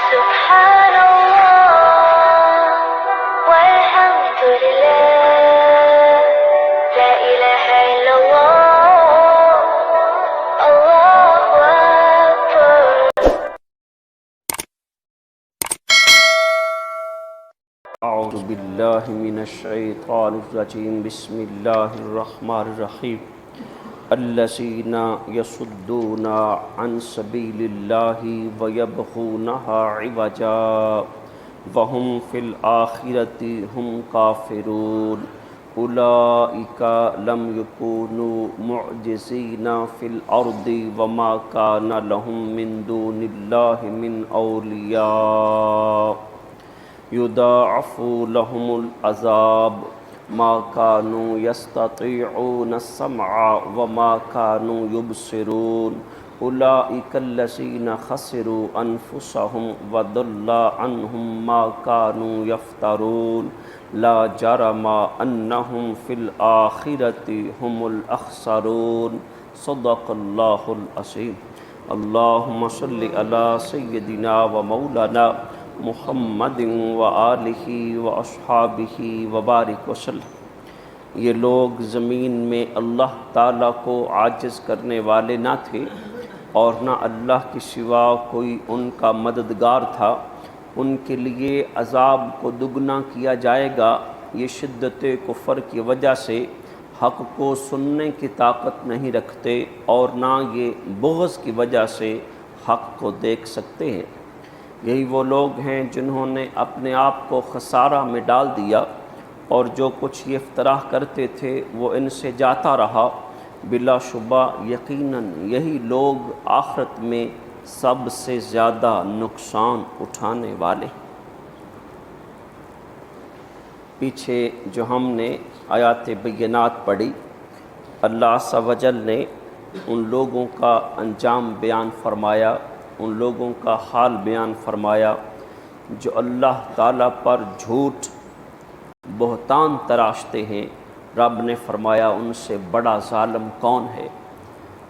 سبحان الله والحمد لله لا إله إلا الله الله أكبر. أعوذ بالله من الشيطان الرجيم. بسم الله الرحمن الرحيم. الذين يصدون عن سبيل الله ويبغونها عوجا وهم في الآخرة هم كافرون أولئك لم يكونوا معجزين في الأرض وما كان لهم من دون الله من أولياء يضاعف لهم العذاب ما كانوا يستطيعون السمع وما كانوا يبصرون أولئك الذين خسروا أنفسهم وضل عنهم ما كانوا يفترون لا جرم أنهم في الآخرة هم الأخسرون. صدق الله العظيم. اللهم صل على سيدنا ومولانا محمد وآلہ واصحابہ وبارک وسلم. یہ لوگ زمین میں اللہ تعالیٰ کو عاجز کرنے والے نہ تھے اور نہ اللہ کے سوا کوئی ان کا مددگار تھا. ان کے لیے عذاب کو دگنا کیا جائے گا. یہ شدت کفر کی وجہ سے حق کو سننے کی طاقت نہیں رکھتے اور نہ یہ بغض کی وجہ سے حق کو دیکھ سکتے ہیں. یہی وہ لوگ ہیں جنہوں نے اپنے آپ کو خسارہ میں ڈال دیا اور جو کچھ یہ افتراء کرتے تھے وہ ان سے جاتا رہا. بلا شبہ یقیناً یہی لوگ آخرت میں سب سے زیادہ نقصان اٹھانے والے. پیچھے جو ہم نے آیات بینات پڑھی، اللہ عز و جل نے ان لوگوں کا انجام بیان فرمایا، ان لوگوں کا حال بیان فرمایا جو اللہ تعالیٰ پر جھوٹ بہتان تراشتے ہیں. رب نے فرمایا ان سے بڑا ظالم کون ہے؟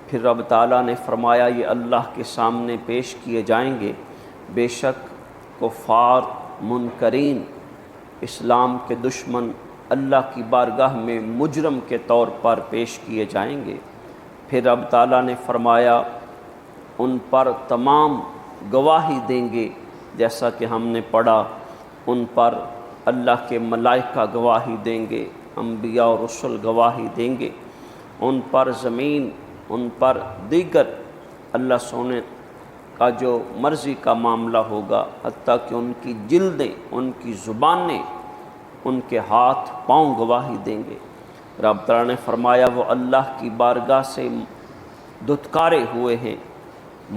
پھر رب تعالیٰ نے فرمایا یہ اللہ کے سامنے پیش کیے جائیں گے. بے شک کفار، منکرین، اسلام کے دشمن اللہ کی بارگاہ میں مجرم کے طور پر پیش کیے جائیں گے. پھر رب تعالیٰ نے فرمایا ان پر تمام گواہی دیں گے، جیسا کہ ہم نے پڑھا ان پر اللہ کے ملائکہ گواہی دیں گے، انبیاء اور رسل گواہی دیں گے. ان پر زمین، ان پر دیگر اللہ سونے کا جو مرضی کا معاملہ ہوگا، حتیٰ کہ ان کی جلدیں، ان کی زبانیں، ان کے ہاتھ پاؤں گواہی دیں گے. رب تعالیٰ نے فرمایا وہ اللہ کی بارگاہ سے دھتکارے ہوئے ہیں،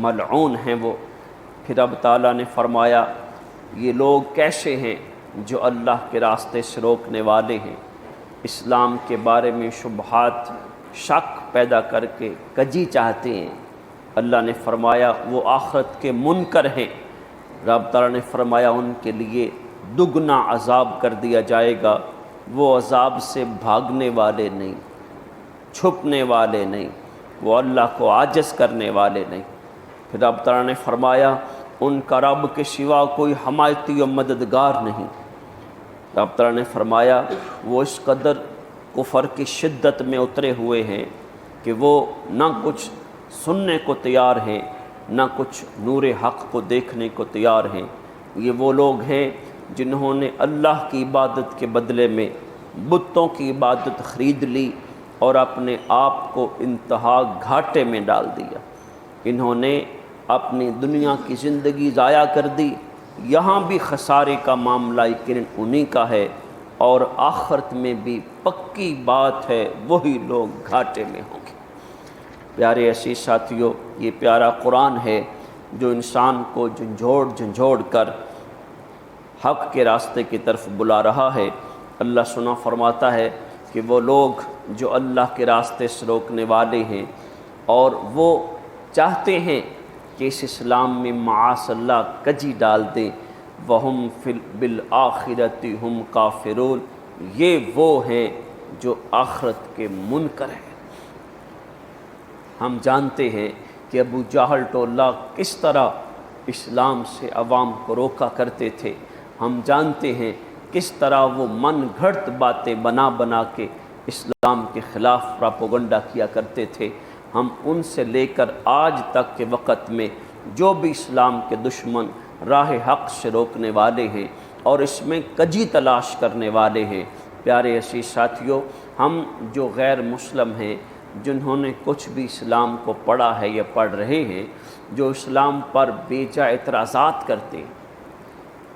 ملعون ہیں وہ. پھر رب تعالیٰ نے فرمایا یہ لوگ کیسے ہیں جو اللہ کے راستے سے روکنے والے ہیں، اسلام کے بارے میں شبہات، شک پیدا کر کے کجی چاہتے ہیں. اللہ نے فرمایا وہ آخرت کے منکر ہیں. رب تعالیٰ نے فرمایا ان کے لیے دگنا عذاب کر دیا جائے گا. وہ عذاب سے بھاگنے والے نہیں، چھپنے والے نہیں، وہ اللہ کو عاجز کرنے والے نہیں. پھر رب تعالیٰ نے فرمایا ان کا رب کے سوا کوئی حمایتی و مددگار نہیں. رب تعالیٰ نے فرمایا وہ اس قدر کفر کی شدت میں اترے ہوئے ہیں کہ وہ نہ کچھ سننے کو تیار ہیں، نہ کچھ نور حق کو دیکھنے کو تیار ہیں. یہ وہ لوگ ہیں جنہوں نے اللہ کی عبادت کے بدلے میں بتوں کی عبادت خرید لی اور اپنے آپ کو انتہا گھاٹے میں ڈال دیا. انہوں نے اپنی دنیا کی زندگی ضائع کر دی. یہاں بھی خسارے کا معاملہ یقیناً انہی کا ہے اور آخرت میں بھی پکی بات ہے وہی لوگ گھاٹے میں ہوں گے. پیارے عزیز ساتھیو، یہ پیارا قرآن ہے جو انسان کو جھنجھوڑ کر حق کے راستے کی طرف بلا رہا ہے. اللہ سنا فرماتا ہے کہ وہ لوگ جو اللہ کے راستے سے روکنے والے ہیں اور وہ چاہتے ہیں کہ اس اسلام میں معاذ اللہ کجی ڈال دیں، وَهُمْ بِالْآخِرَةِ هُمْ کافرون، یہ وہ ہیں جو آخرت کے منکر ہیں. ہم جانتے ہیں کہ ابو جہل ٹولہ کس طرح اسلام سے عوام کو روکا کرتے تھے۔ ہم جانتے ہیں کس طرح وہ من گھڑت باتیں بنا بنا کے اسلام کے خلاف پراپوگنڈا کیا کرتے تھے۔ ہم ان سے لے کر آج تک کے وقت میں جو بھی اسلام کے دشمن راہ حق سے روکنے والے ہیں اور اس میں کجی تلاش کرنے والے ہیں، پیارے عزیز ساتھیوں، ہم جو غیر مسلم ہیں، جنہوں نے کچھ بھی اسلام کو پڑھا ہے یا پڑھ رہے ہیں، جو اسلام پر بے جا اعتراضات کرتے ہیں،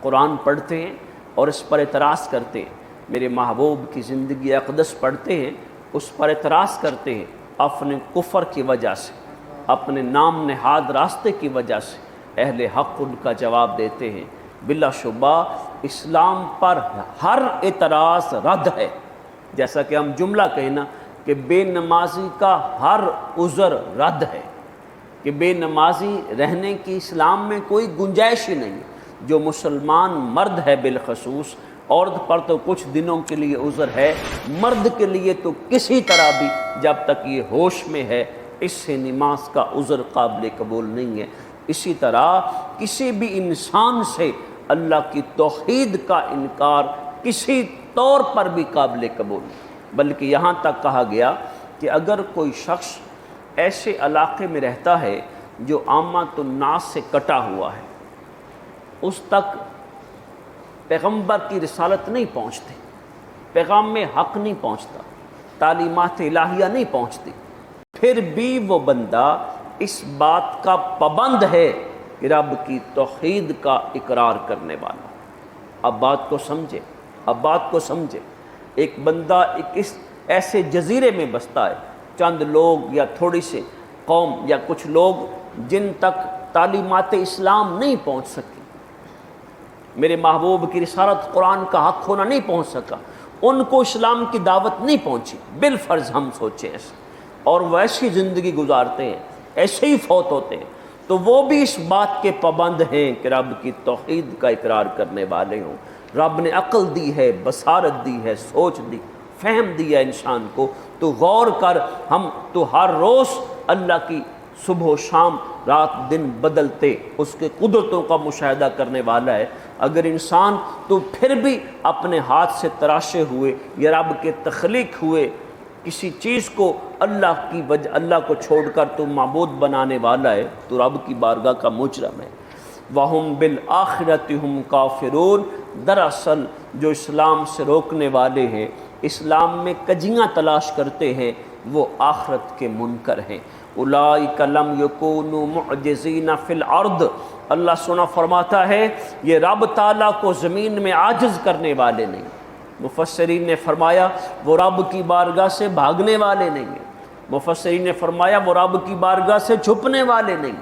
قرآن پڑھتے ہیں اور اس پر اعتراض کرتے ہیں، میرے محبوب کی زندگی اقدس پڑھتے ہیں، اس پر اعتراض کرتے ہیں، اپنے کفر کی وجہ سے، اپنے نام نہاد راستے کی وجہ سے اہل حق ان کا جواب دیتے ہیں۔ بلا شبہ اسلام پر ہر اعتراض رد ہے، جیسا کہ ہم جملہ کہنا کہ بے نمازی کا ہر عذر رد ہے، کہ بے نمازی رہنے کی اسلام میں کوئی گنجائش ہی نہیں۔ جو مسلمان مرد ہے بالخصوص، عورت پر تو کچھ دنوں کے لیے عذر ہے، مرد کے لیے تو کسی طرح بھی جب تک یہ ہوش میں ہے اس سے نماز کا عذر قابل قبول نہیں ہے۔ اسی طرح کسی بھی انسان سے اللہ کی توحید کا انکار کسی طور پر بھی قابل قبول نہیں، بلکہ یہاں تک کہا گیا کہ اگر کوئی شخص ایسے علاقے میں رہتا ہے جو عامۃ الناس سے کٹا ہوا ہے، اس تک پیغمبر کی رسالت نہیں پہنچتی، پیغام میں حق نہیں پہنچتا، تعلیمات الہیہ نہیں پہنچتی، پھر بھی وہ بندہ اس بات کا پابند ہے کہ رب کی توحید کا اقرار کرنے والا۔ اب بات کو سمجھے، اب بات کو سمجھے، ایک بندہ اس ایسے جزیرے میں بستا ہے، چند لوگ یا تھوڑی سی قوم یا کچھ لوگ جن تک تعلیمات اسلام نہیں پہنچ سکی، میرے محبوب کی رسالت قرآن کا حق ہونا نہیں پہنچ سکا، ان کو اسلام کی دعوت نہیں پہنچی، بالفرض ہم سوچیں ایسے، اور وہ ایسی زندگی گزارتے ہیں، ایسے ہی فوت ہوتے ہیں، تو وہ بھی اس بات کے پابند ہیں کہ رب کی توحید کا اقرار کرنے والے ہوں۔ رب نے عقل دی ہے، بصارت دی ہے، سوچ دی، فہم دیا انسان کو، تو غور کر، ہم تو ہر روز اللہ کی صبح و شام رات دن بدلتے اس کے قدرتوں کا مشاہدہ کرنے والا ہے۔ اگر انسان تو پھر بھی اپنے ہاتھ سے تراشے ہوئے یا رب کے تخلیق ہوئے کسی چیز کو اللہ کو چھوڑ کر تو معبود بنانے والا ہے، تو رب کی بارگاہ کا مجرم ہے۔ وَهُمْ بِالْآخِرَةِ هُمْ كَافِرُونَ، دراصل جو اسلام سے روکنے والے ہیں، اسلام میں کجیاں تلاش کرتے ہیں، وہ آخرت کے منکر ہیں۔ اولئک لم یکونوا معجزین فی الارض، اللہ سنا فرماتا ہے یہ رب تعالیٰ کو زمین میں عاجز کرنے والے نہیں۔ مفسرین نے فرمایا وہ رب کی بارگاہ سے بھاگنے والے نہیں ہیں، مفسرین نے فرمایا وہ رب کی بارگاہ سے چھپنے والے نہیں،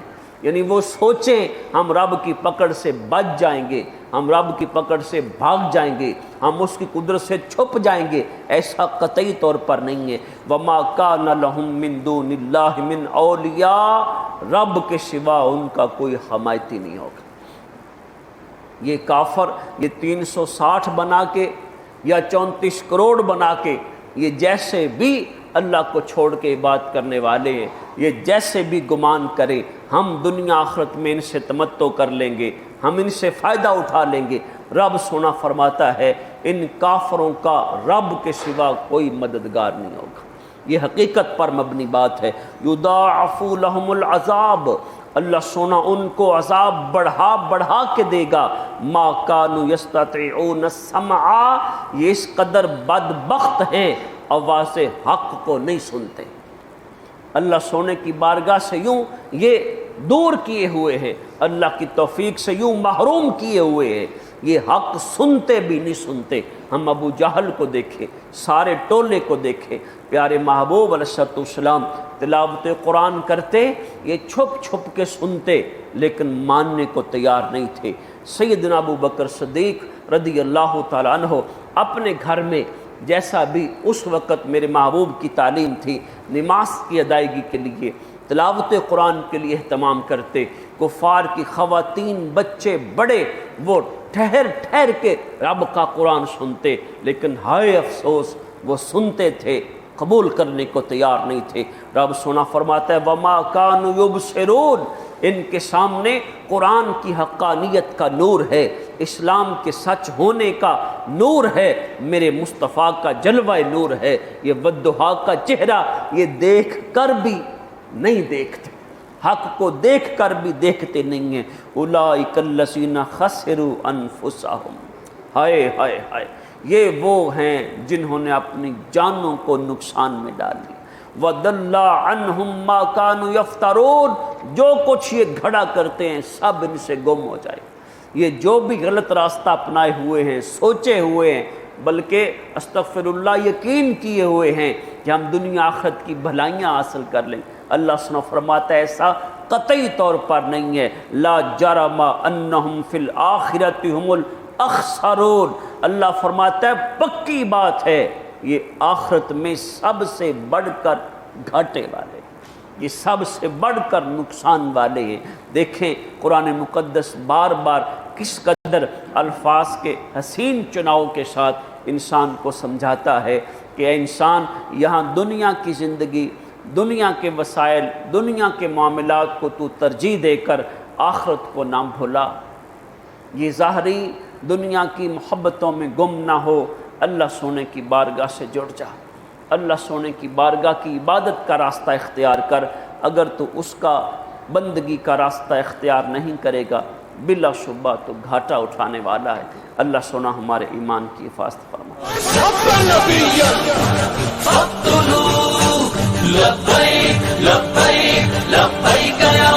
یعنی وہ سوچیں ہم رب کی پکڑ سے بچ جائیں گے، ہم رب کی پکڑ سے بھاگ جائیں گے، ہم اس کی قدرت سے چھپ جائیں گے، ایسا قطعی طور پر نہیں ہے۔ وَمَا كَانَ لَهُم مِّن دُونِ اللَّهِ مِّنْ أَوْلِيَاءَ، رب کے سوا ان کا کوئی حمایتی نہیں ہوگا۔ یہ کافر یہ 360 بنا کے یا 34 کروڑ بنا کے، یہ جیسے بھی اللہ کو چھوڑ کے عبادت کرنے والے ہیں، یہ جیسے بھی گمان کریں ہم دنیا آخرت میں ان سے تمتع کر لیں گے، ہم ان سے فائدہ اٹھا لیں گے، رب سونا فرماتا ہے ان کافروں کا رب کے سوا کوئی مددگار نہیں ہوگا۔ یہ حقیقت پر مبنی بات ہے۔ یضاعف لهم العذاب، اللہ سونا ان کو عذاب بڑھا بڑھا کے دے گا۔ ما كانوا يستطيعون السمع، یہ اس قدر بدبخت ہیں آواز حق کو نہیں سنتے، اللہ سونے کی بارگاہ سے یوں یہ دور کیے ہوئے ہیں، اللہ کی توفیق سے یوں محروم کیے ہوئے ہیں، یہ حق سنتے بھی نہیں سنتے۔ ہم ابو جہل کو دیکھیں، سارے ٹولے کو دیکھیں، پیارے محبوب علیہ السلام تلاوت قرآن کرتے، یہ چھپ چھپ کے سنتے لیکن ماننے کو تیار نہیں تھے۔ سیدنا ابو بکر صدیق رضی اللہ تعالیٰ عنہ اپنے گھر میں جیسا بھی اس وقت میرے محبوب کی تعلیم تھی، نماز کی ادائیگی کے لیے، تلاوت قرآن کے لیے اہتمام کرتے، کفار کی خواتین بچے بڑے وہ ٹھہر ٹھہر کے رب کا قرآن سنتے، لیکن ہائے افسوس وہ سنتے تھے، قبول کرنے کو تیار نہیں تھے۔ رب سنا فرماتا ہے وَمَا كَانُوا يُبْصِرُونَ، ان کے سامنے قرآن کی حقانیت کا نور ہے، اسلام کے سچ ہونے کا نور ہے، میرے مصطفیٰ کا جلوہ نور ہے۔ یہ والضحیٰ کا چہرہ یہ دیکھ کر بھی نہیں دیکھتے، حق کو دیکھ کر بھی دیکھتے نہیں ہیں۔ اولئک الذین خسروا انفسہم، ہائے ہائے ہائے، یہ وہ ہیں جنہوں نے اپنی جانوں کو نقصان میں ڈال دیا۔ وَضَلَّ عَنْهُمْ مَا كَانُوا يَفْتَرُونَ، جو کچھ یہ گھڑا کرتے ہیں سب ان سے گم ہو جائے۔ یہ جو بھی غلط راستہ اپنائے ہوئے ہیں، سوچے ہوئے ہیں، بلکہ استغفر اللہ یقین کیے ہوئے ہیں کہ ہم دنیا آخرت کی بھلائیاں حاصل کر لیں، اللہ سبحانہ فرماتا ہے ایسا قطعی طور پر نہیں ہے۔ لا جرم انہم فی الآخرۃ ھم الاخسرون، اللہ فرماتا ہے پکی بات ہے یہ آخرت میں سب سے بڑھ کر گھاٹے والے، یہ سب سے بڑھ کر نقصان والے ہیں۔ دیکھیں قرآن مقدس بار بار کس قدر الفاظ کے حسین چناؤ کے ساتھ انسان کو سمجھاتا ہے کہ اے انسان، یہاں دنیا کی زندگی، دنیا کے وسائل، دنیا کے معاملات کو تو ترجیح دے کر آخرت کو نہ بھولا، یہ ظاہری دنیا کی محبتوں میں گم نہ ہو، اللہ سونے کی بارگاہ سے جڑ جا، اللہ سونے کی بارگاہ کی عبادت کا راستہ اختیار کر۔ اگر تو اس کا بندگی کا راستہ اختیار نہیں کرے گا بلا شبہ تو گھاٹا اٹھانے والا ہے۔ اللہ سونا ہمارے ایمان کی حفاظت فرمائے۔ لبیک لبیک لبیک یا